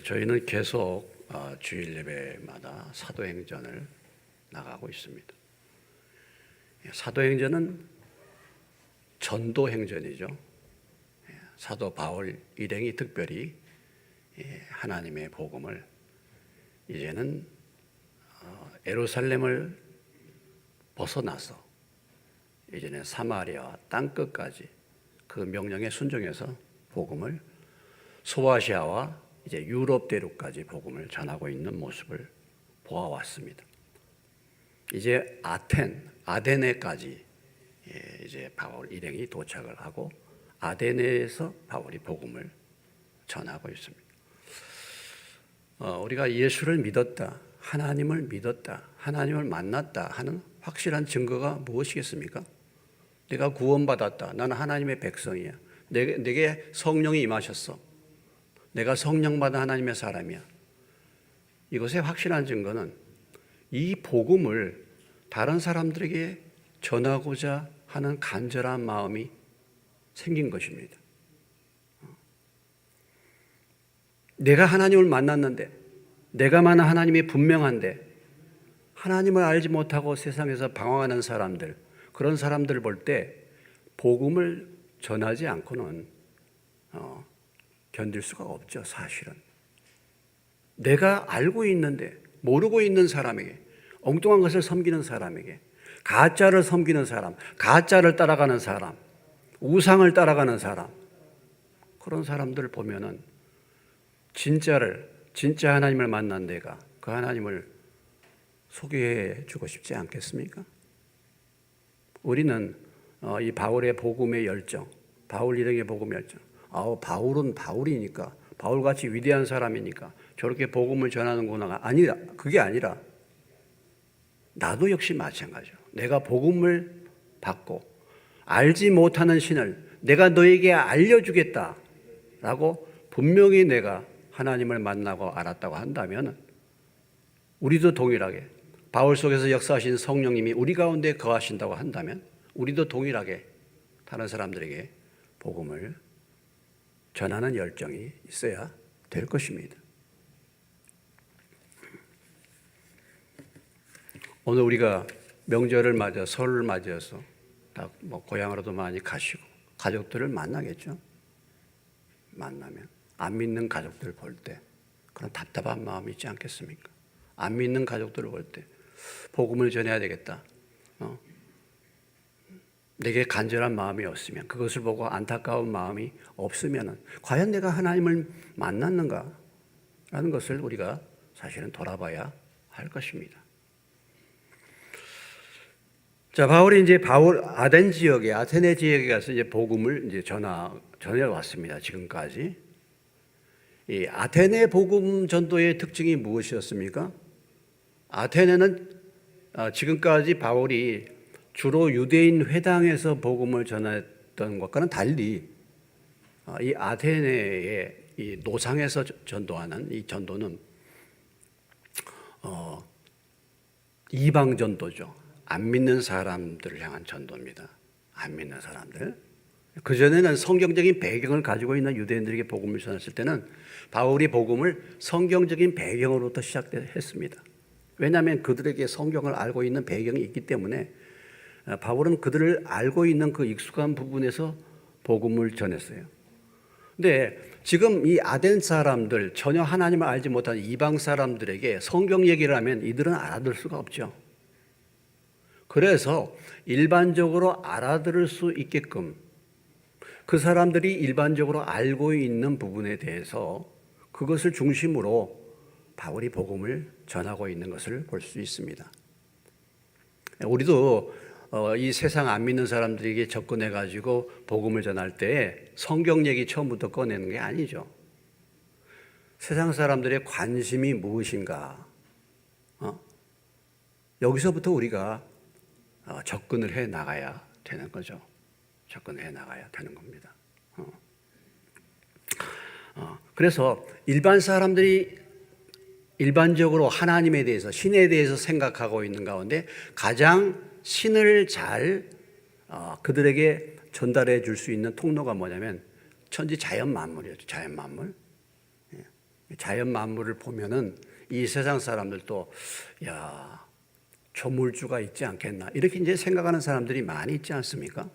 저희는 계속 주일 예배마다 사도행전을 나가고 있습니다. 사도행전은 전도행전이죠. 사도 바울 일행이 특별히 하나님의 복음을 이제는 예루살렘을 벗어나서 이제는 사마리아 땅끝까지 그 명령에 순종해서 복음을 소아시아와 이제 유럽 대륙까지 복음을 전하고 있는 모습을 보아왔습니다. 이제 아데네까지 이제 바울 일행이 도착을 하고 아데네에서 바울이 복음을 전하고 있습니다. 우리가 예수를 믿었다, 하나님을 믿었다, 하나님을 만났다 하는 확실한 증거가 무엇이겠습니까? 내가 구원받았다, 나는 하나님의 백성이야, 내게 성령이 임하셨어, 내가 성령 받은 하나님의 사람이야. 이것의 확실한 증거는 이 복음을 다른 사람들에게 전하고자 하는 간절한 마음이 생긴 것입니다. 내가 하나님을 만났는데, 내가 만난 하나님이 분명한데 하나님을 알지 못하고 세상에서 방황하는 사람들, 그런 사람들을 볼 때 복음을 전하지 않고는 견딜 수가 없죠. 사실은 내가 알고 있는데 모르고 있는 사람에게, 엉뚱한 것을 섬기는 사람에게, 가짜를 섬기는 사람, 가짜를 따라가는 사람, 우상을 따라가는 사람, 그런 사람들을 보면은 진짜 하나님을 만난 내가 그 하나님을 소개해 주고 싶지 않겠습니까? 우리는 이 바울의 복음의 열정, 바울 일행의 복음의 열정, 바울은 바울이니까, 바울같이 위대한 사람이니까 저렇게 복음을 전하는구나. 아니라, 그게 아니라 나도 역시 마찬가지죠. 내가 복음을 받고 알지 못하는 신을 내가 너에게 알려주겠다라고 분명히 내가 하나님을 만나고 알았다고 한다면 우리도 동일하게, 바울 속에서 역사하신 성령님이 우리 가운데 거하신다고 한다면 우리도 동일하게 다른 사람들에게 복음을 전하는 열정이 있어야 될 것입니다. 오늘 우리가 명절을 맞아 설을 맞이해서 다 고향으로도 많이 가시고 가족들을 만나겠죠. 만나면 안 믿는 가족들 볼 때 그런 답답한 마음이 있지 않겠습니까? 안 믿는 가족들을 볼 때 복음을 전해야 되겠다, 내게 간절한 마음이 없으면, 그것을 보고 안타까운 마음이 없으면 과연 내가 하나님을 만났는가 라는 것을 우리가 사실은 돌아봐야 할 것입니다. 자, 바울이 이제 아덴 지역에, 아테네 지역에 가서 이제 복음을 이제 전해왔습니다. 지금까지. 이 아테네 복음 전도의 특징이 무엇이었습니까? 아테네는 지금까지 바울이 주로 유대인 회당에서 복음을 전했던 것과는 달리 이 아테네의 이 노상에서 전도하는 이 전도는 이방 전도죠. 안 믿는 사람들을 향한 전도입니다. 안 믿는 사람들. 그전에는 성경적인 배경을 가지고 있는 유대인들에게 복음을 전했을 때는 바울이 복음을 성경적인 배경으로부터 시작했습니다. 왜냐하면 그들에게 성경을 알고 있는 배경이 있기 때문에 바울은 그들을 알고 있는 그 익숙한 부분에서 복음을 전했어요. 근데 지금 이 아덴 사람들, 전혀 하나님을 알지 못하는 이방 사람들에게 성경 얘기를 하면 이들은 알아들 수가 없죠. 그래서 일반적으로 알아들을 수 있게끔 그 사람들이 일반적으로 알고 있는 부분에 대해서 그것을 중심으로 바울이 복음을 전하고 있는 것을 볼 수 있습니다. 우리도 이 세상 안 믿는 사람들에게 접근해가지고 복음을 전할 때 성경 얘기 처음부터 꺼내는 게 아니죠. 세상 사람들의 관심이 무엇인가, 여기서부터 우리가 접근을 해 나가야 되는 거죠. 접근을 해 나가야 되는 겁니다. 그래서 일반 사람들이 일반적으로 하나님에 대해서, 신에 대해서 생각하고 있는 가운데 가장 신을 잘 그들에게 전달해 줄 수 있는 통로가 뭐냐면 천지 자연 만물이었죠. 자연 만물. 자연 만물을 보면은 이 세상 사람들도 야, 조물주가 있지 않겠나 이렇게 이제 생각하는 사람들이 많이 있지 않습니까?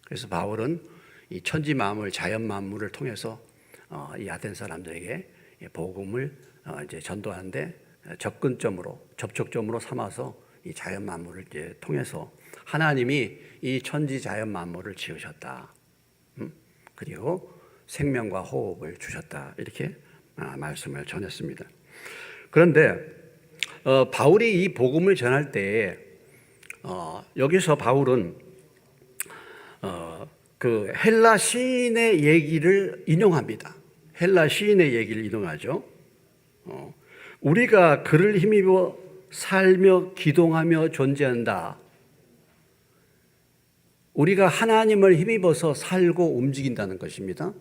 그래서 바울은 이 천지 만물, 자연 만물을 통해서 이 아덴 사람들에게 복음을 이제 전도하는데 접촉점으로 삼아서 이 자연 만물을 이제 통해서 하나님이 이 천지 자연 만물을 지으셨다. 그리고 생명과 호흡을 주셨다. 이렇게 말씀을 전했습니다. 그런데 바울이 이 복음을 전할 때 여기서 바울은 그 헬라 시인의 얘기를 인용합니다. 헬라 시인의 얘기를 인용하죠. 우리가 그를 힘입어 살며 기동하며 존재한다. 우리가 하나님을 힘입어서 살고 움직인다는 것입니다.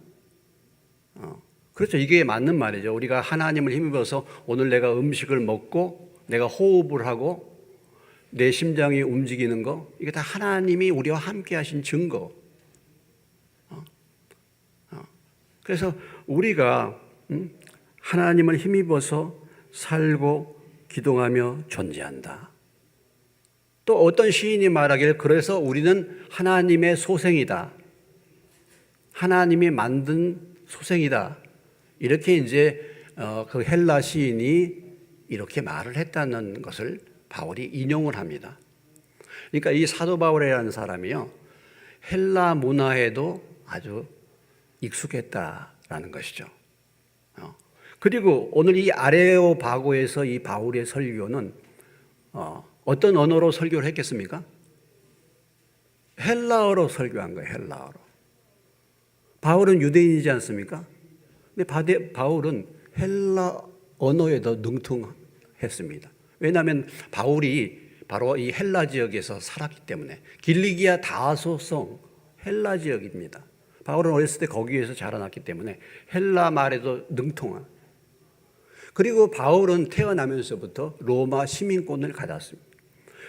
그렇죠. 이게 맞는 말이죠. 우리가 하나님을 힘입어서 오늘 내가 음식을 먹고 내가 호흡을 하고 내 심장이 움직이는 거, 이게 다 하나님이 우리와 함께 하신 증거. 그래서 우리가 하나님을 힘입어서 살고 기동하며 존재한다. 또 어떤 시인이 말하기를 그래서 우리는 하나님의 소생이다. 하나님이 만든 소생이다. 이렇게 이제 그 헬라 시인이 이렇게 말을 했다는 것을 바울이 인용을 합니다. 그러니까 이 사도 바울이라는 사람이요, 헬라 문화에도 아주 익숙했다라는 것이죠. 그리고 오늘 이 아레오바고에서 이 바울의 설교는 어떤 언어로 설교를 했겠습니까? 헬라어로 설교한 거예요. 헬라어로. 바울은 유대인이지 않습니까? 근데 바울은 헬라 언어에도 능통했습니다. 왜냐하면 바울이 바로 이 헬라 지역에서 살았기 때문에. 길리기아 다소성 헬라 지역입니다. 바울은 어렸을 때 거기에서 자라났기 때문에 헬라 말에도 능통한. 그리고 바울은 태어나면서부터 로마 시민권을 가졌습니다.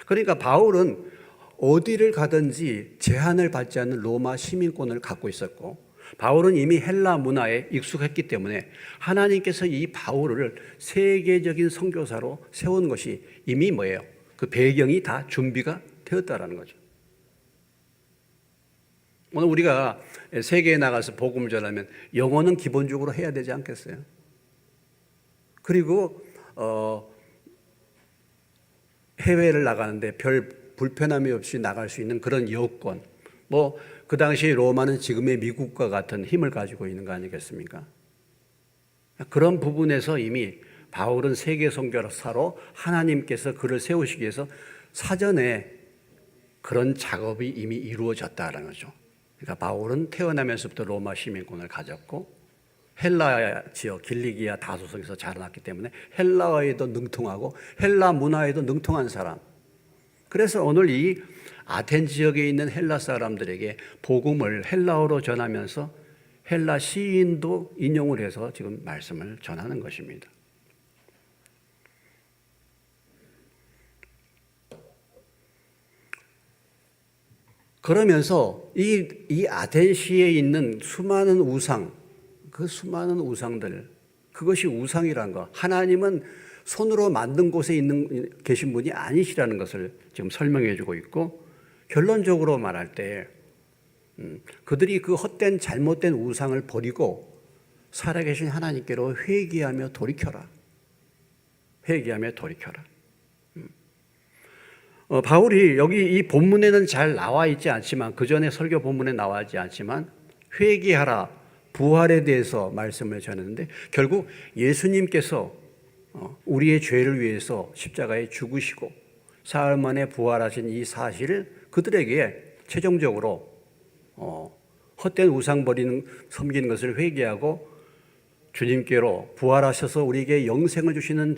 그러니까 바울은 어디를 가든지 제한을 받지 않는 로마 시민권을 갖고 있었고, 바울은 이미 헬라 문화에 익숙했기 때문에 하나님께서 이 바울을 세계적인 선교사로 세운 것이 이미 뭐예요? 그 배경이 다 준비가 되었다라는 거죠. 오늘 우리가 세계에 나가서 복음을 전하면 영어는 기본적으로 해야 되지 않겠어요? 그리고 해외를 나가는데 별 불편함이 없이 나갈 수 있는 그런 여건, 그 당시 로마는 지금의 미국과 같은 힘을 가지고 있는 거 아니겠습니까? 그런 부분에서 이미 바울은 세계 선교사로 하나님께서 그를 세우시기 위해서 사전에 그런 작업이 이미 이루어졌다는 거죠. 그러니까 바울은 태어나면서부터 로마 시민권을 가졌고 헬라 지역 길리기아 다소성에서 자라났기 때문에 헬라어에도 능통하고 헬라 문화에도 능통한 사람. 그래서 오늘 이 아텐 지역에 있는 헬라 사람들에게 복음을 헬라어로 전하면서 헬라 시인도 인용을 해서 지금 말씀을 전하는 것입니다. 그러면서 이 아텐시에 있는 수많은 우상, 그 수많은 우상들, 그것이 우상이란 거, 하나님은 손으로 만든 곳에 계신 분이 아니시라는 것을 지금 설명해 주고 있고, 결론적으로 말할 때 그들이 그 헛된 잘못된 우상을 버리고 살아계신 하나님께로 회개하며 돌이켜라. 회개하며 돌이켜라. 바울이 여기 이 본문에는 잘 나와 있지 않지만, 그 전에 설교 본문에 나와 있지 않지만 회개하라, 부활에 대해서 말씀을 전했는데, 결국 예수님께서 우리의 죄를 위해서 십자가에 죽으시고 사흘 만에 부활하신 이 사실을 그들에게 최종적으로 헛된 우상 섬기는 것을 회개하고 주님께로 부활하셔서 우리에게 영생을 주시는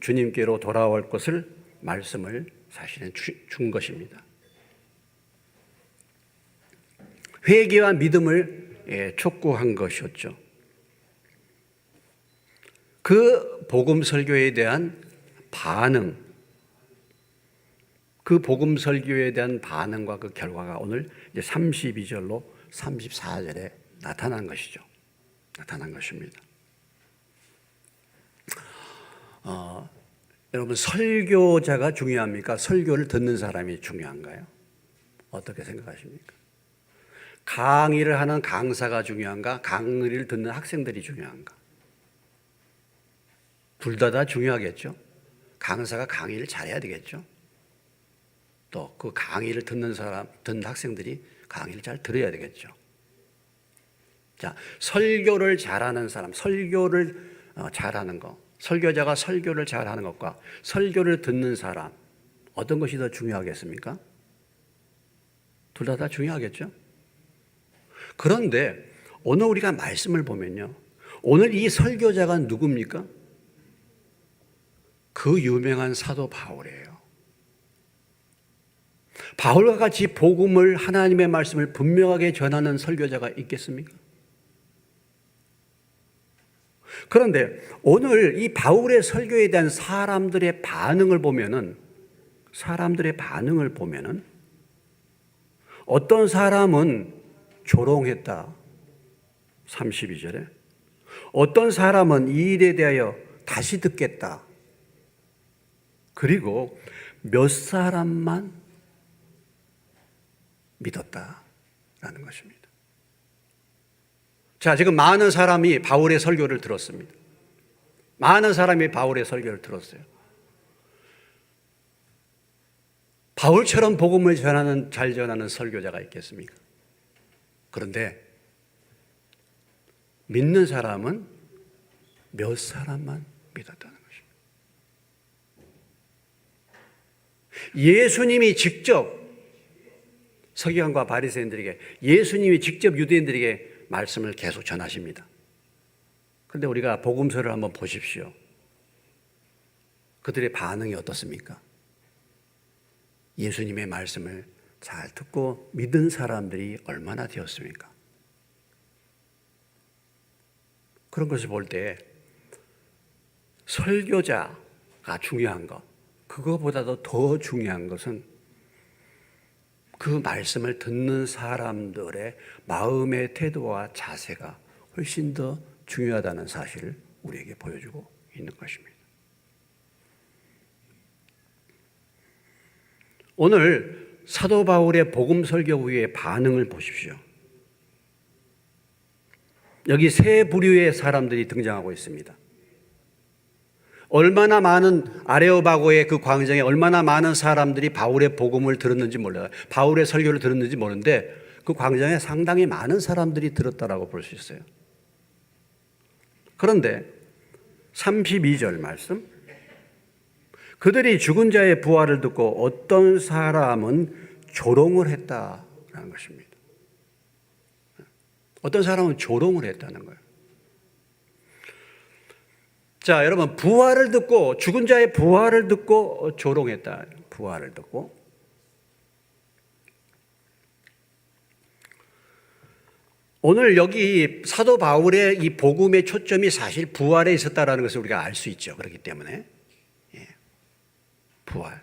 주님께로 돌아올 것을 말씀을 사실은 준 것입니다. 회개와 믿음을 촉구한 것이었죠. 그 복음 설교에 대한 반응, 그 복음 설교에 대한 반응과 그 결과가 오늘 이제 32절로 34절에 나타난 것이죠. 나타난 것입니다. 여러분 설교자가 중요합니까? 설교를 듣는 사람이 중요한가요? 어떻게 생각하십니까? 강의를 하는 강사가 중요한가? 강의를 듣는 학생들이 중요한가? 둘 다 중요하겠죠. 강사가 강의를 잘해야 되겠죠. 또 그 강의를 듣는 학생들이 강의를 잘 들어야 되겠죠. 자, 설교를 잘하는 사람, 설교를 잘하는 것, 설교자가 설교를 잘하는 것과 설교를 듣는 사람, 어떤 것이 더 중요하겠습니까? 둘 다 중요하겠죠. 그런데 오늘 우리가 말씀을 보면요, 오늘 이 설교자가 누굽니까? 그 유명한 사도 바울이에요. 바울과 같이 복음을, 하나님의 말씀을 분명하게 전하는 설교자가 있겠습니까? 그런데 오늘 이 바울의 설교에 대한 사람들의 반응을 보면은 어떤 사람은 조롱했다. 32절에. 어떤 사람은 이 일에 대하여 다시 듣겠다. 그리고 몇 사람만 믿었다라는 것입니다. 자, 지금 많은 사람이 바울의 설교를 들었습니다. 많은 사람이 바울의 설교를 들었어요. 바울처럼 복음을 잘 전하는 설교자가 있겠습니까? 그런데 믿는 사람은 몇 사람만 믿었다는 것입니다. 예수님이 직접 서기관과 바리새인들에게, 예수님이 직접 유대인들에게 말씀을 계속 전하십니다. 그런데 우리가 복음서를 한번 보십시오. 그들의 반응이 어떻습니까? 예수님의 말씀을 잘 듣고 믿은 사람들이 얼마나 되었습니까? 그런 것을 볼 때 설교자가 중요한 것, 그거보다도 더 중요한 것은 그 말씀을 듣는 사람들의 마음의 태도와 자세가 훨씬 더 중요하다는 사실을 우리에게 보여주고 있는 것입니다. 오늘 사도 바울의 복음 설교 후의 반응을 보십시오. 여기 세 부류의 사람들이 등장하고 있습니다. 얼마나 많은 아레오바고의 그 광장에 얼마나 많은 사람들이 바울의 복음을 들었는지 몰라요. 바울의 설교를 들었는지 모르는데 그 광장에 상당히 많은 사람들이 들었다라고 볼 수 있어요. 그런데 32절 말씀, 그들이 죽은 자의 부활을 듣고 어떤 사람은 조롱을 했다라는 것입니다. 어떤 사람은 조롱을 했다는 거예요. 자, 여러분, 부활을 듣고, 죽은 자의 부활을 듣고 조롱했다. 부활을 듣고. 오늘 여기 사도 바울의 이 복음의 초점이 사실 부활에 있었다라는 것을 우리가 알 수 있죠. 그렇기 때문에. 부활.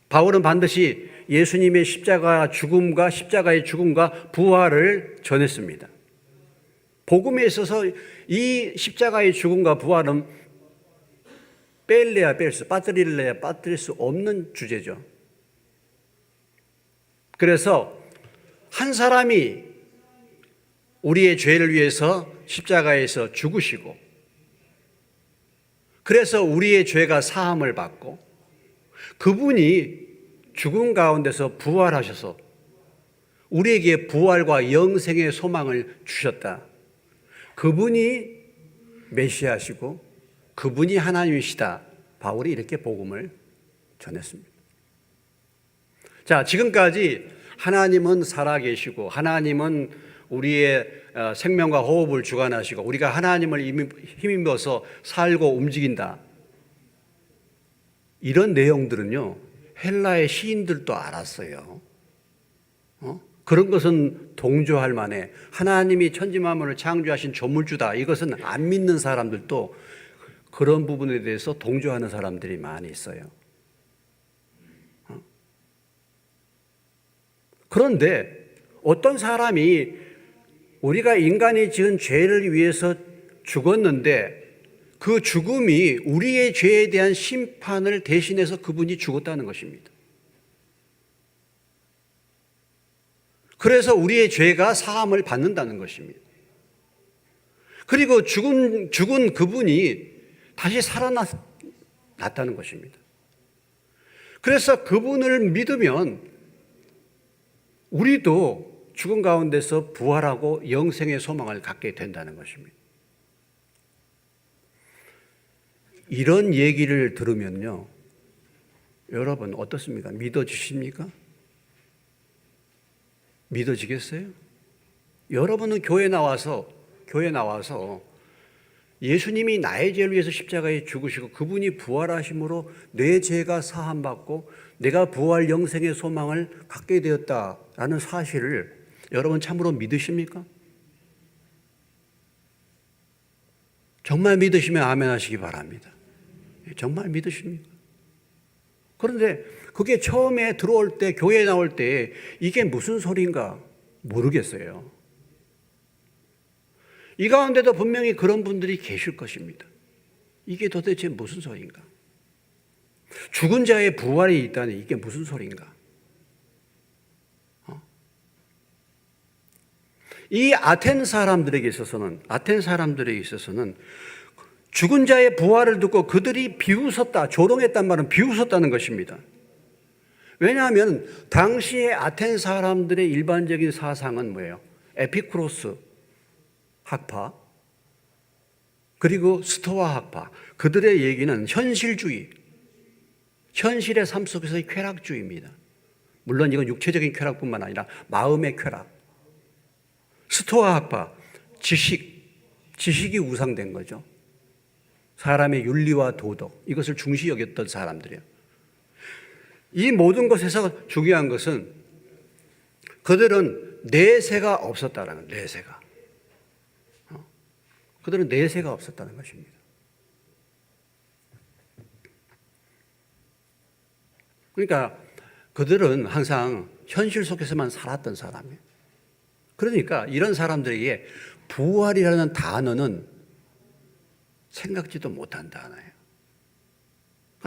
바울은 반드시 예수님의 십자가의 죽음과 부활을 전했습니다. 복음에 있어서 이 십자가의 죽음과 부활은 빠뜨릴 수 없는 주제죠. 그래서 한 사람이 우리의 죄를 위해서 십자가에서 죽으시고, 그래서 우리의 죄가 사함을 받고, 그분이 죽음 가운데서 부활하셔서 우리에게 부활과 영생의 소망을 주셨다. 그분이 메시아시고 그분이 하나님이시다. 바울이 이렇게 복음을 전했습니다. 자, 지금까지 하나님은 살아계시고 하나님은 우리의 생명과 호흡을 주관하시고 우리가 하나님을 힘입어서 살고 움직인다. 이런 내용들은요, 헬라의 시인들도 알았어요. 그런 것은 동조할 만해. 하나님이 천지만물을 창조하신 조물주다. 이것은 안 믿는 사람들도 그런 부분에 대해서 동조하는 사람들이 많이 있어요. 그런데 어떤 사람이 우리가 인간이 지은 죄를 위해서 죽었는데 그 죽음이 우리의 죄에 대한 심판을 대신해서 그분이 죽었다는 것입니다. 그래서 우리의 죄가 사함을 받는다는 것입니다. 그리고 죽은 그분이 다시 살아났다는 것입니다. 그래서 그분을 믿으면 우리도 죽음 가운데서 부활하고 영생의 소망을 갖게 된다는 것입니다. 이런 얘기를 들으면요, 여러분 어떻습니까? 믿어지십니까? 믿어지겠어요? 여러분은 교회 나와서 예수님이 나의 죄를 위해서 십자가에 죽으시고 그분이 부활하심으로 내 죄가 사함받고 내가 부활 영생의 소망을 갖게 되었다라는 사실을 여러분 참으로 믿으십니까? 정말 믿으시면 아멘 하시기 바랍니다. 정말 믿으십니까? 그런데 그게 처음에 들어올 때, 교회에 나올 때 이게 무슨 소리인가 모르겠어요. 이 가운데도 분명히 그런 분들이 계실 것입니다. 이게 도대체 무슨 소리인가? 죽은 자의 부활이 있다니 이게 무슨 소리인가? 이 아텐 사람들에게 있어서는 죽은 자의 부활을 듣고 그들이 비웃었다, 조롱했단 말은 비웃었다는 것입니다. 왜냐하면 당시의 아텐 사람들의 일반적인 사상은 뭐예요? 에피쿠로스 학파, 그리고 스토아 학파, 그들의 얘기는 현실주의, 현실의 삶 속에서의 쾌락주의입니다. 물론 이건 육체적인 쾌락뿐만 아니라 마음의 쾌락. 스토아 학파, 지식이 우상된 거죠. 사람의 윤리와 도덕, 이것을 중시 여겼던 사람들이에요. 이 모든 것에서 중요한 것은 그들은 내세가 없었다는 거예요. 내세가. 그들은 내세가 없었다는 것입니다. 그러니까 그들은 항상 현실 속에서만 살았던 사람이에요. 그러니까 이런 사람들에게 부활이라는 단어는 생각지도 못한 단어예요.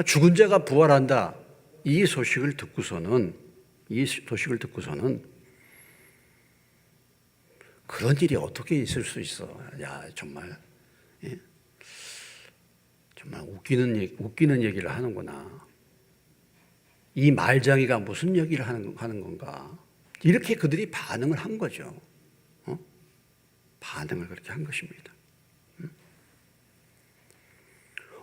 죽은 자가 부활한다. 이 소식을 듣고서는 그런 일이 어떻게 있을 수 있어? 야, 정말 웃기는 얘기를 하는구나. 이 말장이가 무슨 얘기를 하는 건가? 이렇게 그들이 반응을 한 거죠. 반응을 그렇게 한 것입니다.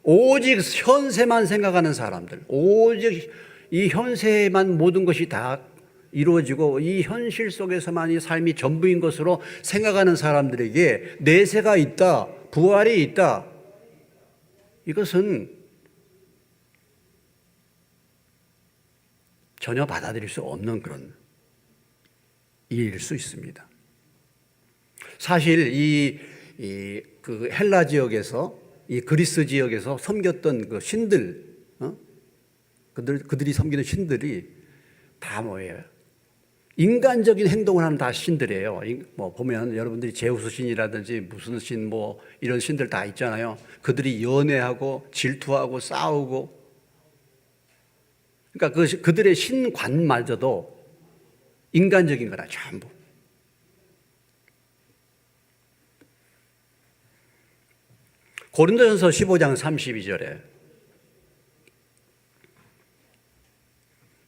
오직 현세만 생각하는 사람들, 오직 이 현세에만 모든 것이 다 이루어지고 이 현실 속에서만 이 삶이 전부인 것으로 생각하는 사람들에게 내세가 있다, 부활이 있다, 이것은 전혀 받아들일 수 없는 그런 일일 수 있습니다. 사실 그 헬라 지역에서, 이 그리스 지역에서 섬겼던 그 신들, 그들이 섬기는 신들이 다 뭐예요? 인간적인 행동을 하는 다 신들이에요. 뭐 보면 여러분들이 제우스 신이라든지 무슨 신 뭐 이런 신들 다 있잖아요. 그들이 연애하고 질투하고 싸우고, 그러니까 그들의 신관마저도 인간적인 거라 전부. 고린도전서 15장 32절에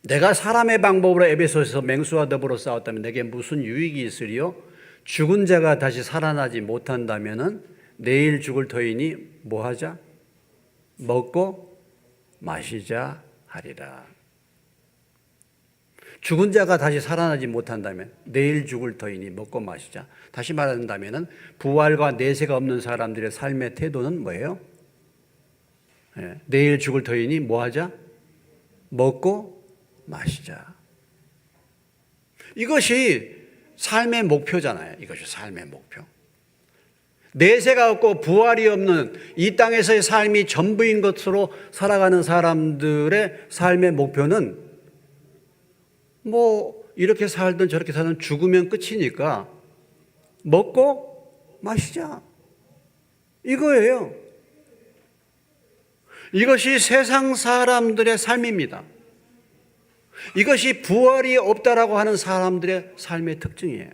내가 사람의 방법으로 에베소에서 맹수와 더불어 싸웠다면 내게 무슨 유익이 있으리요? 죽은 자가 다시 살아나지 못한다면 내일 죽을 터이니 뭐하자? 먹고 마시자 하리라. 죽은 자가 다시 살아나지 못한다면 내일 죽을 터이니 먹고 마시자. 다시 말한다면 부활과 내세가 없는 사람들의 삶의 태도는 뭐예요? 내일 죽을 터이니 뭐하자? 먹고 마시자. 이것이 삶의 목표잖아요. 이것이 삶의 목표. 내세가 없고 부활이 없는 이 땅에서의 삶이 전부인 것으로 살아가는 사람들의 삶의 목표는 뭐 이렇게 살든 저렇게 살든 죽으면 끝이니까 먹고 마시자, 이거예요. 이것이 세상 사람들의 삶입니다. 이것이 부활이 없다라고 하는 사람들의 삶의 특징이에요.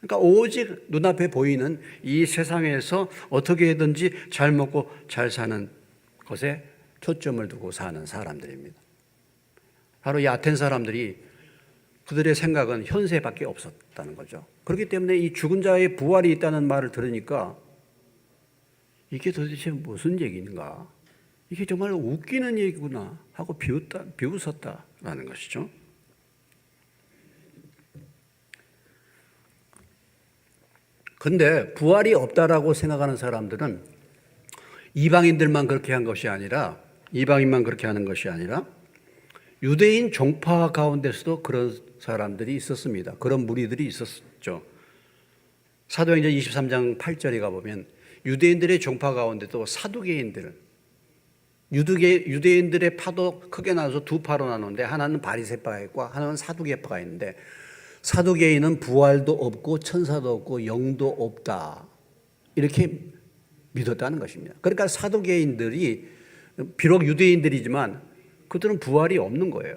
그러니까 오직 눈앞에 보이는 이 세상에서 어떻게든지 잘 먹고 잘 사는 것에 초점을 두고 사는 사람들입니다. 바로 이 아텐 사람들이 그들의 생각은 현세밖에 없었다는 거죠. 그렇기 때문에 이 죽은 자의 부활이 있다는 말을 들으니까 이게 도대체 무슨 얘기인가? 이게 정말 웃기는 얘기구나 하고 비웃었다라는 것이죠. 근데 부활이 없다라고 생각하는 사람들은 이방인들만 그렇게 한 것이 아니라, 이방인만 그렇게 하는 것이 아니라 유대인 종파 가운데서도 그런 사람들이 있었습니다. 그런 무리들이 있었죠. 사도행전 23장 8절에 가보면 유대인들의 종파 가운데도 사두개인들, 유대인들의 파도 크게 나눠서 두 파로 나누는데 하나는 바리새파가 있고 하나는 사두개파가 있는데, 사두개인은 부활도 없고 천사도 없고 영도 없다 이렇게 믿었다는 것입니다. 그러니까 사두개인들이 비록 유대인들이지만 그들은 부활이 없는 거예요.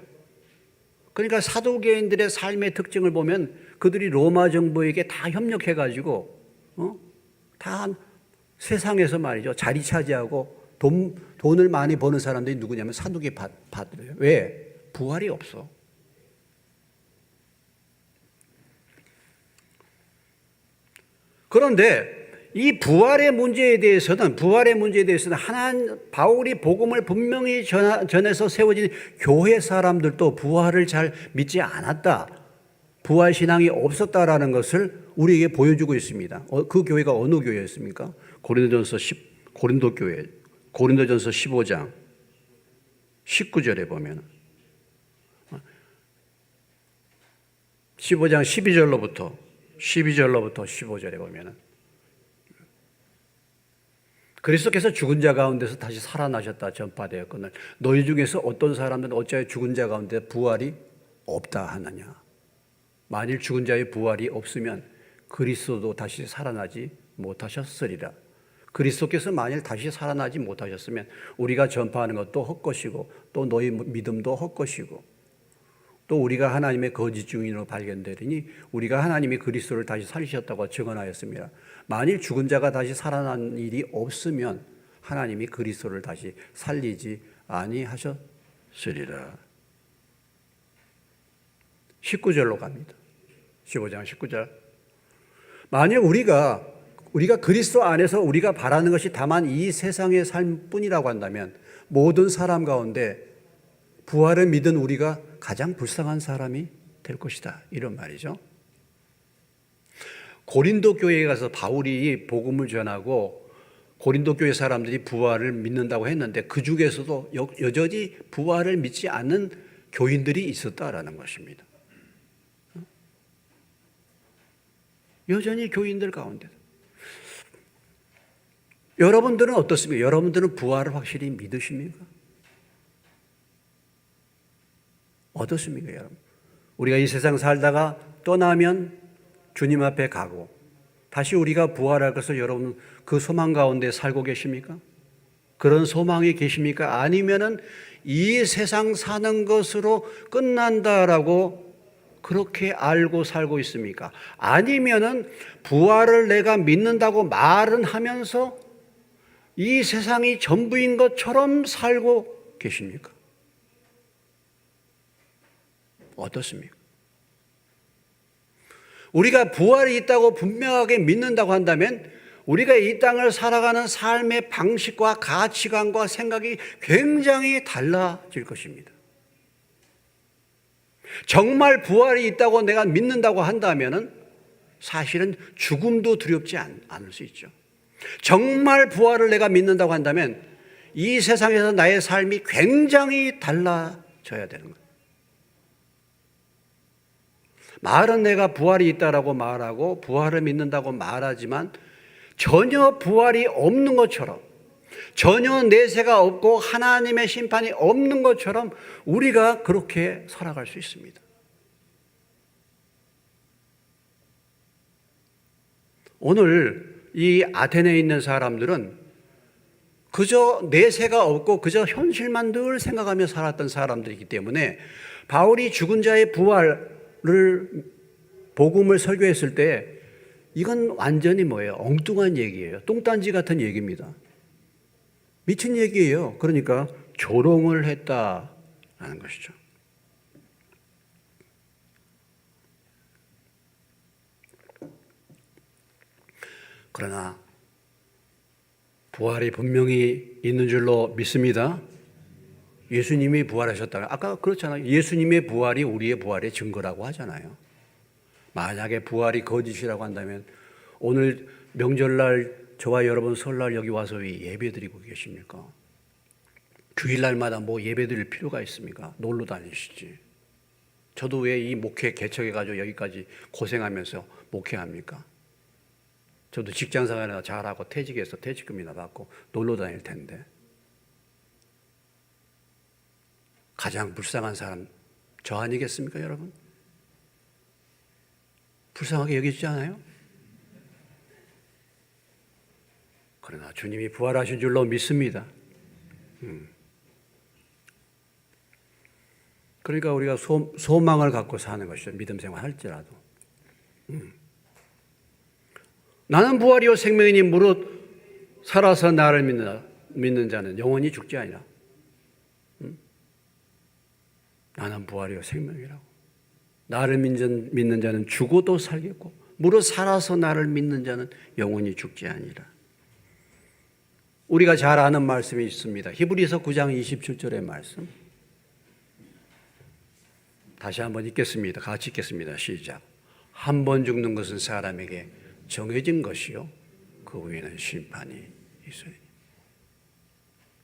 그러니까 사두개인들의 삶의 특징을 보면 그들이 로마 정부에게 다 협력해가지고 다 세상에서 말이죠 자리 차지하고 돈을 많이 버는 사람들이 누구냐면 사두개파들이에요. 왜? 부활이 없어. 그런데 이 부활의 문제에 대해서는 바울이 복음을 분명히 전해서 세워진 교회 사람들도 부활을 잘 믿지 않았다, 부활 신앙이 없었다라는 것을 우리에게 보여주고 있습니다. 그 교회가 어느 교회였습니까? 고린도전서 15장 19절에 보면 15장 12절로부터 15절에 보면 그리스도께서 죽은 자 가운데서 다시 살아나셨다 전파되었거늘 너희 중에서 어떤 사람들은 어찌하여 죽은 자 가운데 부활이 없다 하느냐. 만일 죽은 자의 부활이 없으면 그리스도도 다시 살아나지 못하셨으리라. 그리스도께서 만일 다시 살아나지 못하셨으면 우리가 전파하는 것도 헛것이고 또 너희 믿음도 헛것이고 또 우리가 하나님의 거짓 증인으로 발견되리니 우리가 하나님이 그리스도를 다시 살리셨다고 증언하였습니다. 만일 죽은 자가 다시 살아난 일이 없으면 하나님이 그리스도를 다시 살리지 아니하셨으리라. 19절로 갑니다. 15장 19절. 만일 우리가 그리스도 안에서 우리가 바라는 것이 다만 이 세상의 삶뿐이라고 한다면 모든 사람 가운데 부활을 믿은 우리가 가장 불쌍한 사람이 될 것이다. 이런 말이죠. 고린도 교회에 가서 바울이 복음을 전하고 고린도 교회 사람들이 부활을 믿는다고 했는데 그 중에서도 여전히 부활을 믿지 않는 교인들이 있었다라는 것입니다. 여전히 교인들 가운데. 여러분들은 어떻습니까? 여러분들은 부활을 확실히 믿으십니까? 어떻습니까, 여러분? 우리가 이 세상 살다가 떠나면 주님 앞에 가고 다시 우리가 부활할 것을 여러분 그 소망 가운데 살고 계십니까? 그런 소망이 계십니까? 아니면은 이 세상 사는 것으로 끝난다라고 그렇게 알고 살고 있습니까? 아니면은 부활을 내가 믿는다고 말은 하면서 이 세상이 전부인 것처럼 살고 계십니까? 어떻습니까? 우리가 부활이 있다고 분명하게 믿는다고 한다면 우리가 이 땅을 살아가는 삶의 방식과 가치관과 생각이 굉장히 달라질 것입니다. 정말 부활이 있다고 내가 믿는다고 한다면 사실은 죽음도 두렵지 않을 수 있죠. 정말 부활을 내가 믿는다고 한다면 이 세상에서 나의 삶이 굉장히 달라져야 되는 거예요. 말은 내가 부활이 있다라고 말하고 부활을 믿는다고 말하지만 전혀 부활이 없는 것처럼, 전혀 내세가 없고 하나님의 심판이 없는 것처럼 우리가 그렇게 살아갈 수 있습니다. 오늘 이 아테네에 있는 사람들은 그저 내세가 없고 그저 현실만 늘 생각하며 살았던 사람들이기 때문에 바울이 죽은 자의 부활을 복음을 설교했을 때 이건 완전히 뭐예요? 엉뚱한 얘기예요. 똥딴지 같은 얘기입니다. 미친 얘기예요. 그러니까 조롱을 했다라는 것이죠. 그러나 부활이 분명히 있는 줄로 믿습니다. 예수님이 부활하셨다. 아까 그렇잖아요. 예수님의 부활이 우리의 부활의 증거라고 하잖아요. 만약에 부활이 거짓이라고 한다면 오늘 명절날 저와 여러분 설날 여기 와서 왜 예배 드리고 계십니까? 주일날마다 뭐 예배 드릴 필요가 있습니까? 놀러 다니시지. 저도 왜 이 목회 개척해가지고 여기까지 고생하면서 목회합니까? 저도 직장생활이나 잘하고 퇴직해서 퇴직금이나 받고 놀러 다닐 텐데. 가장 불쌍한 사람 저 아니겠습니까, 여러분? 불쌍하게 여기지 않아요? 그러나 주님이 부활하신 줄로 믿습니다. 그러니까 우리가 소망을 갖고 사는 것이죠. 믿음 생활 할지라도. 나는 부활이요 생명이니 무릇 살아서 나를 믿는 자는 영원히 죽지 아니라. 나는 부활이요 생명이라고. 나를 믿는 자는 죽어도 살겠고 무릇 살아서 나를 믿는 자는 영원히 죽지 아니라. 우리가 잘 아는 말씀이 있습니다. 히브리서 9장 27절의 말씀. 다시 한번 읽겠습니다. 같이 읽겠습니다. 시작. 한 번 죽는 것은 사람에게 정해진 것이요 그 후에는 심판이 있으니.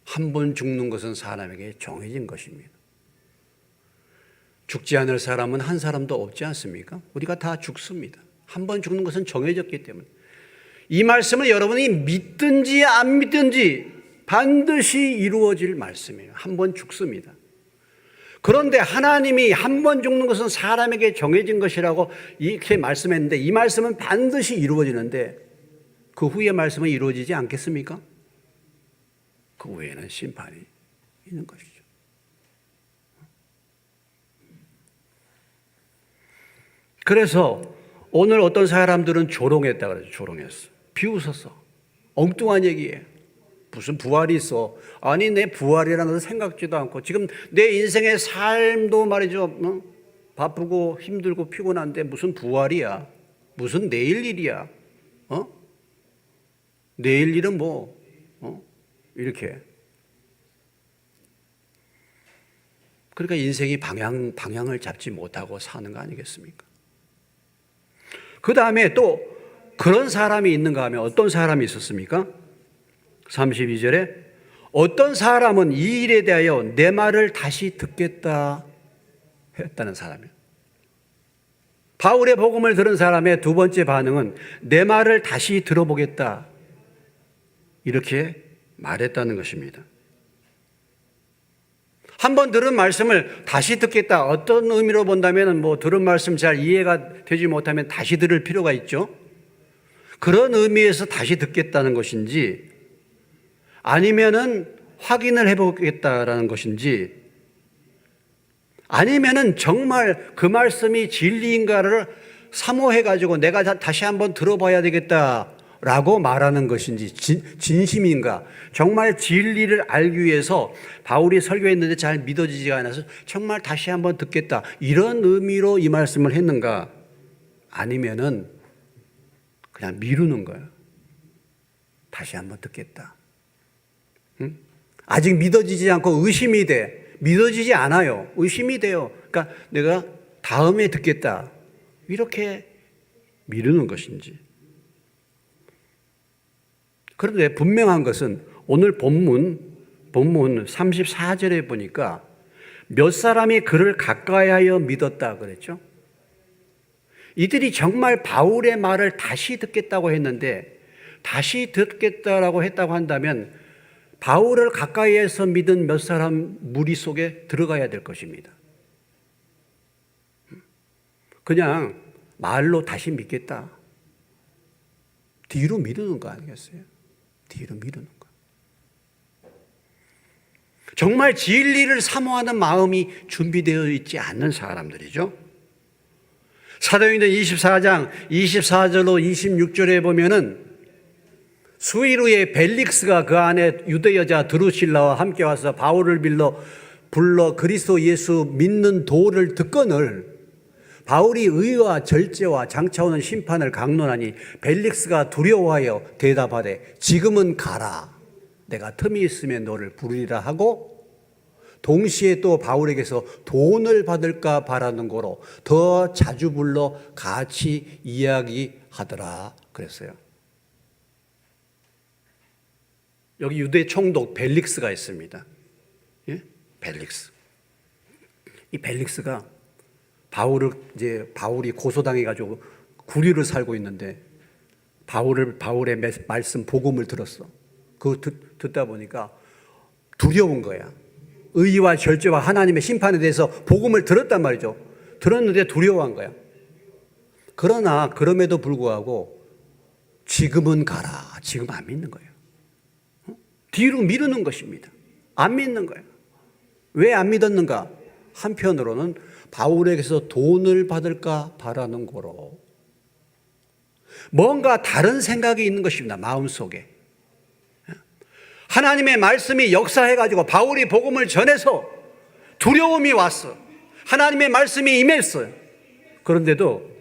한 번 죽는 것은 사람에게 정해진 것입니다. 죽지 않을 사람은 한 사람도 없지 않습니까? 우리가 다 죽습니다. 한 번 죽는 것은 정해졌기 때문에. 이 말씀을 여러분이 믿든지 안 믿든지 반드시 이루어질 말씀이에요. 한 번 죽습니다. 그런데 하나님이 한 번 죽는 것은 사람에게 정해진 것이라고 이렇게 말씀했는데 이 말씀은 반드시 이루어지는데 그 후의 말씀은 이루어지지 않겠습니까? 그 후에는 심판이 있는 것이죠. 그래서 오늘 어떤 사람들은 조롱했다 그러죠. 조롱했어. 비웃었어. 엉뚱한 얘기예요. 무슨 부활이 있어. 아니 내 부활이라는 것을 생각지도 않고 지금 내 인생의 삶도 말이죠. 바쁘고 힘들고 피곤한데 무슨 부활이야. 무슨 내일 일이야. 내일 일은 뭐 이렇게. 그러니까 인생이 방향을 잡지 못하고 사는 거 아니겠습니까? 그 다음에 또 그런 사람이 있는가 하면 어떤 사람이 있었습니까? 32절에 어떤 사람은 이 일에 대하여 내 말을 다시 듣겠다 했다는 사람이에요. 바울의 복음을 들은 사람의 두 번째 반응은 내 말을 다시 들어보겠다 이렇게 말했다는 것입니다. 한번 들은 말씀을 다시 듣겠다. 어떤 의미로 본다면 뭐 들은 말씀 잘 이해가 되지 못하면 다시 들을 필요가 있죠. 그런 의미에서 다시 듣겠다는 것인지 아니면은 확인을 해보겠다라는 것인지 아니면은 정말 그 말씀이 진리인가를 사모해가지고 내가 다시 한번 들어봐야 되겠다라고 말하는 것인지 진심인가 정말 진리를 알기 위해서 바울이 설교했는데 잘 믿어지지 않아서 정말 다시 한번 듣겠다 이런 의미로 이 말씀을 했는가 아니면은 그냥 미루는 거예요. 다시 한번 듣겠다. 응? 아직 믿어지지 않고 의심이 돼. 믿어지지 않아요. 의심이 돼요. 그러니까 내가 다음에 듣겠다. 이렇게 미루는 것인지. 그런데 분명한 것은 오늘 본문 34절에 보니까 몇 사람이 그를 가까이하여 믿었다 그랬죠. 이들이 정말 바울의 말을 다시 듣겠다고 했는데 다시 듣겠다라고 했다고 한다면 바울을 가까이에서 믿은 몇 사람 무리 속에 들어가야 될 것입니다. 그냥 말로 다시 믿겠다. 뒤로 미루는 거 아니겠어요? 뒤로 미루는 거. 정말 진리를 사모하는 마음이 준비되어 있지 않는 사람들이죠. 사도행전 24장 24절로 26절에 보면은 수일 후에 벨릭스가 그 안에 유대 여자 드루실라와 함께 와서 바울을 불러 그리스도 예수 믿는 도를 듣거늘 바울이 의와 절제와 장차 오는 심판을 강론하니 벨릭스가 두려워하여 대답하되 지금은 가라. 내가 틈이 있으면 너를 부르리라 하고 동시에 또 바울에게서 돈을 받을까 바라는 거로 더 자주 불러 같이 이야기하더라 그랬어요. 여기 유대 총독 벨릭스가 있습니다. 예? 벨릭스. 이 벨릭스가 바울이 고소당해 가지고 구류를 살고 있는데 바울의 말씀 복음을 들었어. 그거 듣다 보니까 두려운 거야. 의와 절제와 하나님의 심판에 대해서 복음을 들었단 말이죠. 들었는데 두려워한 거야. 그러나 그럼에도 불구하고 지금은 가라. 지금 안 믿는 거예요. 뒤로 미루는 것입니다. 안 믿는 거예요. 왜 안 믿었는가? 한편으로는 바울에게서 돈을 받을까 바라는 거로 뭔가 다른 생각이 있는 것입니다. 마음속에. 하나님의 말씀이 역사해가지고 바울이 복음을 전해서 두려움이 왔어. 하나님의 말씀이 임했어요. 그런데도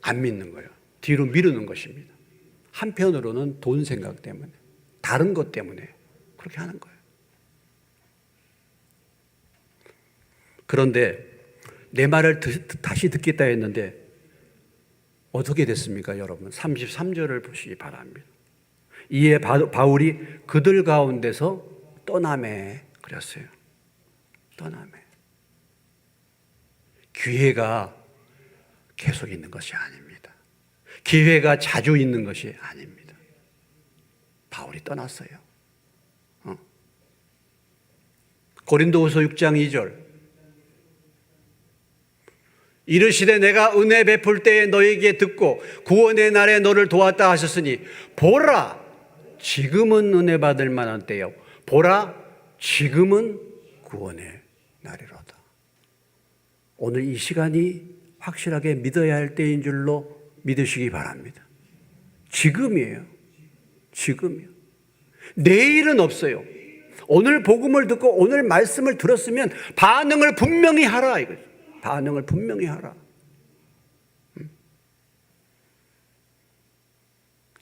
안 믿는 거예요. 뒤로 미루는 것입니다. 한편으로는 돈 생각 때문에, 다른 것 때문에 그렇게 하는 거예요. 그런데 내 말을 다시 듣겠다 했는데 어떻게 됐습니까, 여러분? 33절을 보시기 바랍니다. 이에 바울이 그들 가운데서 떠나매 그랬어요. 떠나매. 기회가 계속 있는 것이 아닙니다. 기회가 자주 있는 것이 아닙니다. 바울이 떠났어요. 고린도후서 6장 2절. 이르시되 내가 은혜 베풀 때에 너에게 듣고 구원의 날에 너를 도왔다 하셨으니 보라 지금은 은혜 받을 만한 때요 보라 지금은 구원의 날이로다. 오늘 이 시간이 확실하게 믿어야 할 때인 줄로 믿으시기 바랍니다. 지금이에요. 지금이요. 내일은 없어요. 오늘 복음을 듣고 오늘 말씀을 들었으면 반응을 분명히 하라 이거죠. 반응을 분명히 하라.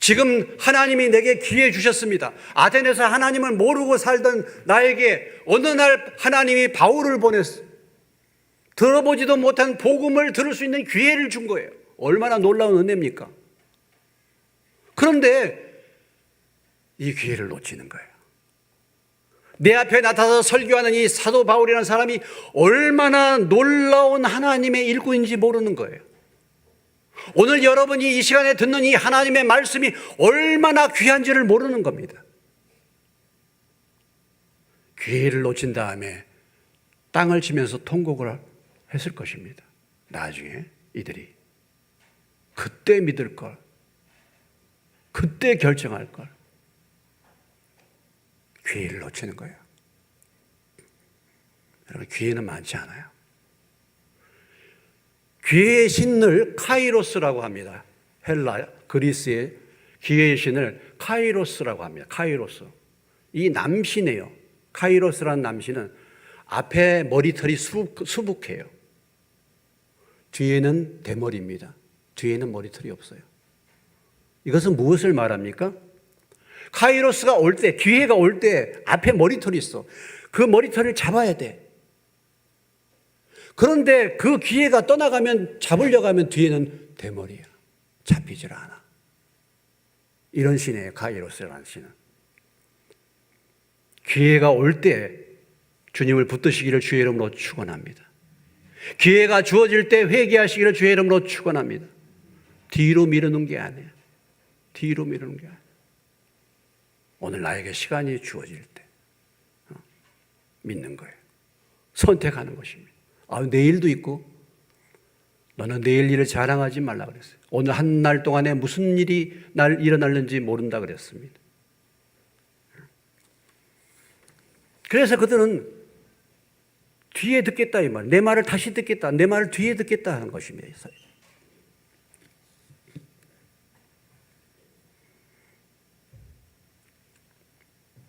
지금 하나님이 내게 기회 주셨습니다. 아테네에서 하나님을 모르고 살던 나에게 어느 날 하나님이 바울을 보냈어요. 들어보지도 못한 복음을 들을 수 있는 기회를 준 거예요. 얼마나 놀라운 은혜입니까? 그런데 이 기회를 놓치는 거예요. 내 앞에 나타나서 설교하는 이 사도 바울이라는 사람이 얼마나 놀라운 하나님의 일꾼인지 모르는 거예요. 오늘 여러분이 이 시간에 듣는 이 하나님의 말씀이 얼마나 귀한지를 모르는 겁니다. 기회를 놓친 다음에 땅을 치면서 통곡을 했을 것입니다. 나중에 이들이 그때 믿을 걸, 그때 결정할 걸. 기회를 놓치는 거예요. 여러분, 기회는 많지 않아요. 기회의 신을 카이로스라고 합니다. 헬라, 그리스의 기회의 신을 카이로스라고 합니다. 카이로스. 이 남신이에요. 카이로스라는 남신은 앞에 머리털이 수북해요. 뒤에는 대머리입니다. 뒤에는 머리털이 없어요. 이것은 무엇을 말합니까? 카이로스가 올 때, 기회가 올 때 앞에 머리털이 있어. 그 머리털을 잡아야 돼. 그런데 그 기회가 떠나가면, 잡으려고 하면 뒤에는 대머리야. 잡히질 않아. 이런 신이에요, 카이로스라는 신은. 기회가 올 때 주님을 붙드시기를 주의 이름으로 축원합니다. 기회가 주어질 때 회개하시기를 주의 이름으로 축원합니다. 뒤로 미루는 게 아니에요. 뒤로 미루는 게 아니에요. 오늘 나에게 시간이 주어질 때 믿는 거예요. 선택하는 것입니다. 내일도 있고 너는 내일 일을 자랑하지 말라 그랬어요. 오늘 한 날 동안에 무슨 일이 일어날는지 모른다 그랬습니다. 그래서 그들은 뒤에 듣겠다 이 말. 내 말을 다시 듣겠다. 내 말을 뒤에 듣겠다 하는 것입니다.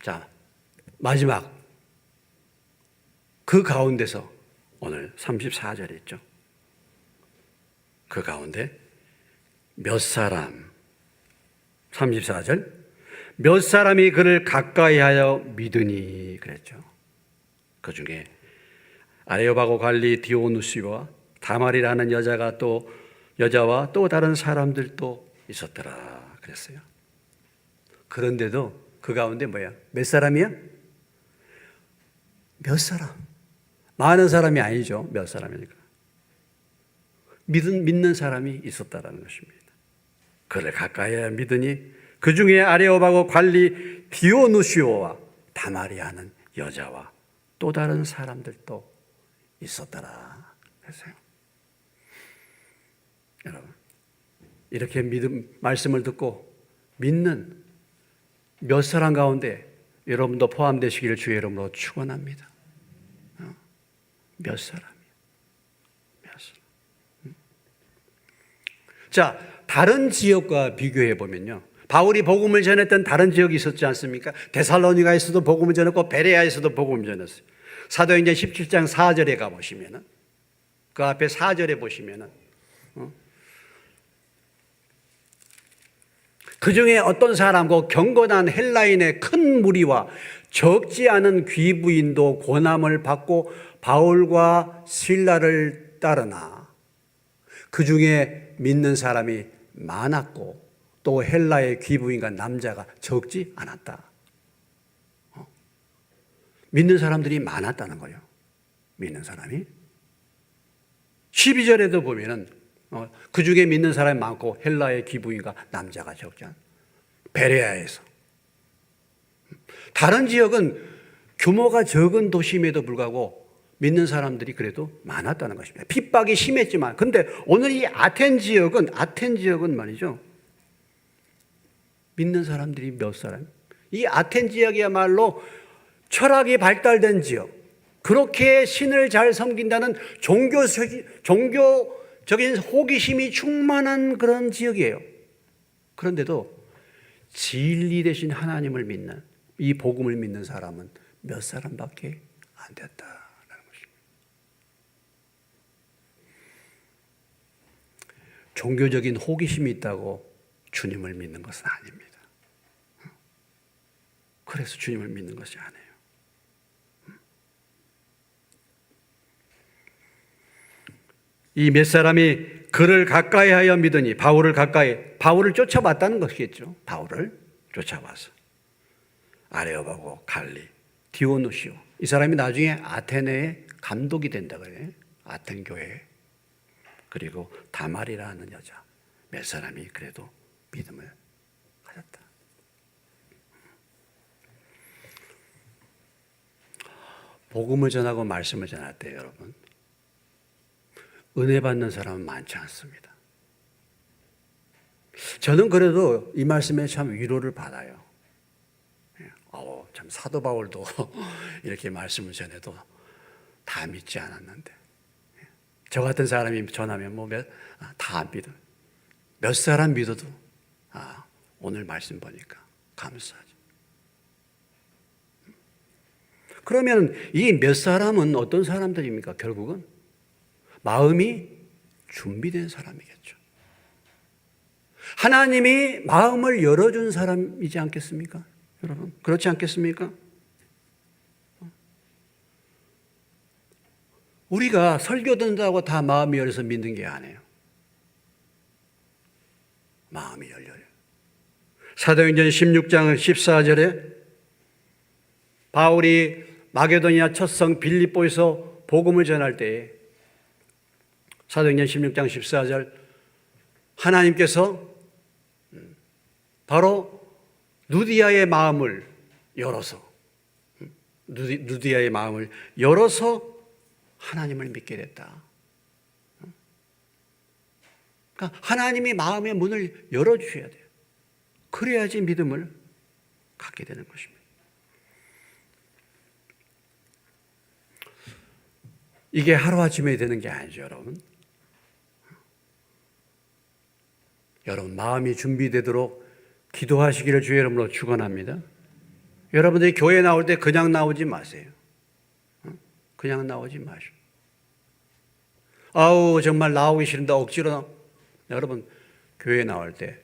자, 마지막 그 가운데서 오늘 34절에 있죠. 그 가운데 몇 사람 34절 몇 사람이 그를 가까이하여 믿으니 그랬죠. 그 중에 아레오바고 갈리 디오누시와 다말이라는 여자와 또 다른 사람들도 있었더라 그랬어요. 그런데도 그 가운데 뭐야? 몇 사람이야? 몇 사람. 많은 사람이 아니죠. 몇 사람이니까. 믿는 사람이 있었다라는 것입니다. 그를 가까이야 믿으니 그 중에 아레오바고 관리 디오누시오와 다말이 하는 여자와 또 다른 사람들도 있었더라. 그래서요. 여러분, 이렇게 말씀을 듣고 믿는 몇 사람 가운데 여러분도 포함되시기를 주의 이름으로 축원합니다. 몇 사람이요? 몇 사람? 자, 다른 지역과 비교해 보면요. 바울이 복음을 전했던 다른 지역이 있었지 않습니까? 데살로니가에서도 복음을 전했고 베레아에서도 복음을 전했어요. 사도행전 17장 4절에 가보시면은 그 앞에 4절에 보시면은 그 중에 어떤 사람과 경건한 헬라인의 큰 무리와 적지 않은 귀부인도 고난을 받고 바울과 실라를 따르나 그 중에 믿는 사람이 많았고 또 헬라의 귀부인과 남자가 적지 않았다. 믿는 사람들이 많았다는 거예요. 믿는 사람이. 12절에도 보면은 그 중에 믿는 사람이 많고 헬라의 귀부인과 남자가 적지 않다. 베레아에서. 다른 지역은 규모가 적은 도심에도 불구하고 믿는 사람들이 그래도 많았다는 것입니다. 핍박이 심했지만, 근데 오늘 이 아텐 지역은 말이죠. 믿는 사람들이 몇 사람? 이 아텐 지역이야말로 철학이 발달된 지역, 그렇게 신을 잘 섬긴다는 종교적인 호기심이 충만한 그런 지역이에요. 그런데도 진리 대신 하나님을 믿는, 이 복음을 믿는 사람은 몇 사람밖에 안 됐다라는 것입니다. 종교적인 호기심이 있다고 주님을 믿는 것은 아닙니다. 그래서 주님을 믿는 것이 아니에요. 이 몇 사람이 그를 가까이 하여 믿으니 바울을 쫓아봤다는 것이겠죠. 바울을 쫓아와서 아레오바고 갈리 디오누시오, 이 사람이 나중에 아테네의 감독이 된다 그래요. 아텐 교회. 그리고 다말이라는 여자, 몇 사람이 그래도 믿음을 가졌다. 복음을 전하고 말씀을 전할 때 여러분, 은혜 받는 사람은 많지 않습니다. 저는 그래도 이 말씀에 참 위로를 받아요. 참 사도 바울도 이렇게 말씀을 전해도 다 믿지 않았는데, 저 같은 사람이 전하면 다 안 믿어요. 몇 사람 믿어도 오늘 말씀 보니까 감사하죠. 그러면 이 몇 사람은 어떤 사람들입니까? 결국은 마음이 준비된 사람이겠죠. 하나님이 마음을 열어준 사람이지 않겠습니까? 여러분, 그렇지 않겠습니까? 우리가 설교 듣는다고 다 마음이 열려서 믿는 게 아니에요. 마음이 열려요. 사도행전 16장 14절에 바울이 마게도니아 첫성 빌립보에서 복음을 전할 때에 사도행전 16장 14절 하나님께서 바로 누디아의 마음을 열어서 하나님을 믿게 됐다. 그러니까 하나님이 마음의 문을 열어주셔야 돼요. 그래야지 믿음을 갖게 되는 것입니다. 이게 하루아침에 되는 게 아니죠, 여러분. 여러분 마음이 준비되도록 기도하시기를 주의 이름으로 축원합니다. 여러분들이 교회 나올 때 그냥 나오지 마세요. 그냥 나오지 마시오. 아우 정말 나오기 싫은데 억지로. 여러분 교회 나올 때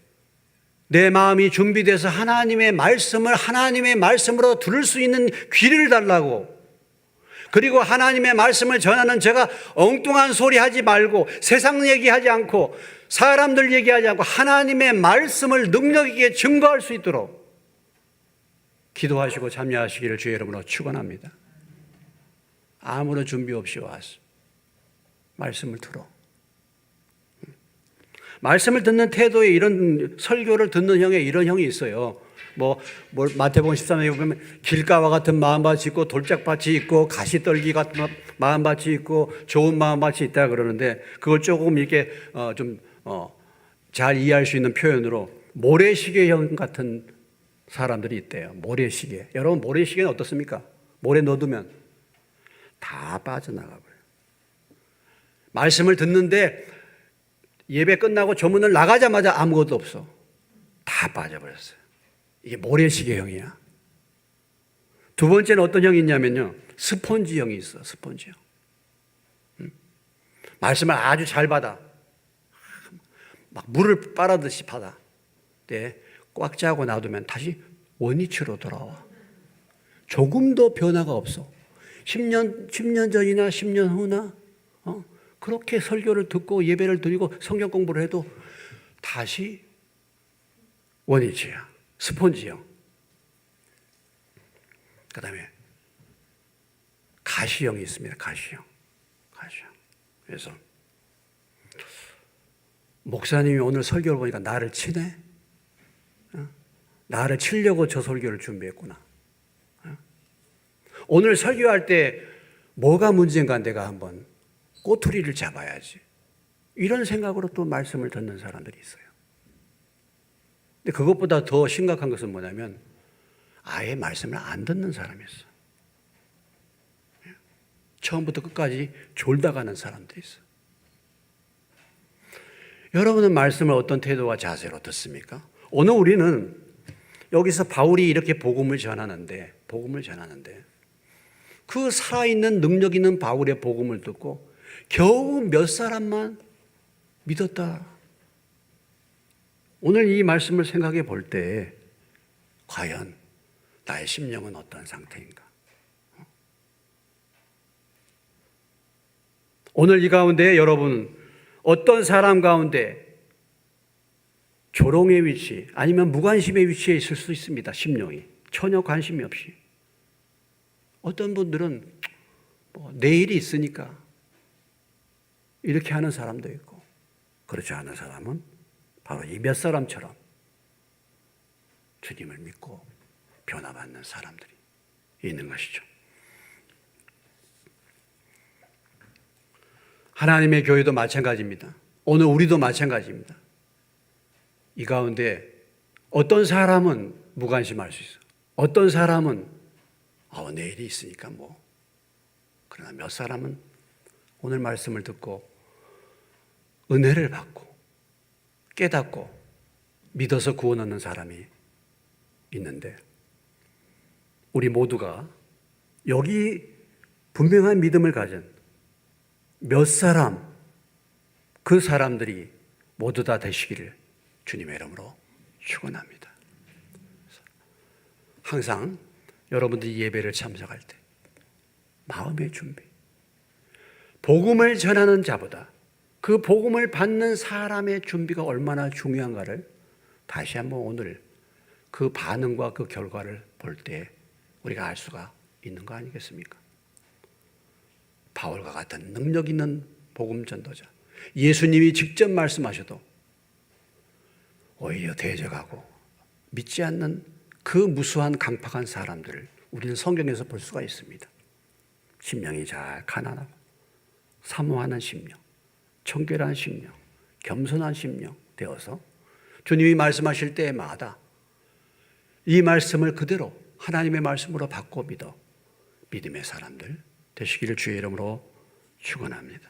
내 마음이 준비돼서 하나님의 말씀으로 들을 수 있는 귀를 달라고. 그리고 하나님의 말씀을 전하는 제가 엉뚱한 소리 하지 말고, 세상 얘기하지 않고, 사람들 얘기하지 않고 하나님의 말씀을 능력 있게 증거할 수 있도록 기도하시고 참여하시기를 주의 이름으로 축원합니다. 아무런 준비 없이 와서 말씀을 들어. 말씀을 듣는 태도에 이런, 설교를 듣는 형에 이런 형이 있어요. 마태복음 13장에 보면 길가와 같은 마음밭이 있고 돌짝밭이 있고 가시떨기 같은 마음밭이 있고 좋은 마음밭이 있다 그러는데, 그걸 조금 이렇게 잘 이해할 수 있는 표현으로 모래시계형 같은 사람들이 있대요. 모래시계. 여러분 모래시계는 어떻습니까? 모래 넣어두면 다 빠져나가 버려요. 말씀을 듣는데 예배 끝나고 조문을 나가자마자 아무것도 없어. 다 빠져버렸어요. 이게 모래시계형이야. 두 번째는 어떤 형이 있냐면요, 스폰지형이 있어. 스폰지형. 말씀을 아주 잘 받아. 막 물을 빨아듯이 받아. 네, 꽉 짜고 놔두면 다시 원위치로 돌아와. 조금도 변화가 없어. 10년 전이나 10년 후나 그렇게 설교를 듣고 예배를 드리고 성경 공부를 해도 다시 원위치야. 스폰지형. 그 다음에 가시형이 있습니다. 가시형. 그래서 목사님이 오늘 설교를 보니까 나를 치네? 나를 치려고 저 설교를 준비했구나. 오늘 설교할 때 뭐가 문제인가 내가 한번 꼬투리를 잡아야지. 이런 생각으로 또 말씀을 듣는 사람들이 있어요. 근데 그것보다 더 심각한 것은 뭐냐면 아예 말씀을 안 듣는 사람이 있어요. 처음부터 끝까지 졸다 가는 사람들이 있어요. 여러분은 말씀을 어떤 태도와 자세로 듣습니까? 오늘 우리는 여기서 바울이 이렇게 복음을 전하는데 그 살아있는 능력 있는 바울의 복음을 듣고 겨우 몇 사람만 믿었다. 오늘 이 말씀을 생각해 볼 때 과연 나의 심령은 어떤 상태인가? 오늘 이 가운데 여러분 어떤 사람 가운데 조롱의 위치 아니면 무관심의 위치에 있을 수 있습니다. 심령이 전혀 관심이 없이. 어떤 분들은 내일이 있으니까 이렇게 하는 사람도 있고, 그렇지 않은 사람은 바로 이 몇 사람처럼 주님을 믿고 변화받는 사람들이 있는 것이죠. 하나님의 교회도 마찬가지입니다. 오늘 우리도 마찬가지입니다. 이 가운데 어떤 사람은 무관심할 수 있어. 어떤 사람은 내일이 있으니까 그러나 몇 사람은 오늘 말씀을 듣고 은혜를 받고 깨닫고 믿어서 구원 얻는 사람이 있는데, 우리 모두가 여기 분명한 믿음을 가진 몇 사람, 그 사람들이 모두 다 되시기를 주님의 이름으로 축원합니다. 항상 여러분들이 예배를 참석할 때 마음의 준비, 복음을 전하는 자보다 그 복음을 받는 사람의 준비가 얼마나 중요한가를 다시 한번 오늘 그 반응과 그 결과를 볼 때 우리가 알 수가 있는 거 아니겠습니까? 바울과 같은 능력 있는 복음 전도자, 예수님이 직접 말씀하셔도 오히려 대적하고 믿지 않는 그 무수한 강팍한 사람들을 우리는 성경에서 볼 수가 있습니다. 심령이 잘 가난하고 사모하는 심령, 청결한 심령, 겸손한 심령 되어서 주님이 말씀하실 때마다 이 말씀을 그대로 하나님의 말씀으로 바꿔 믿어 믿음의 사람들 되시기를 주의 이름으로 축원합니다.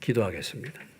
기도하겠습니다.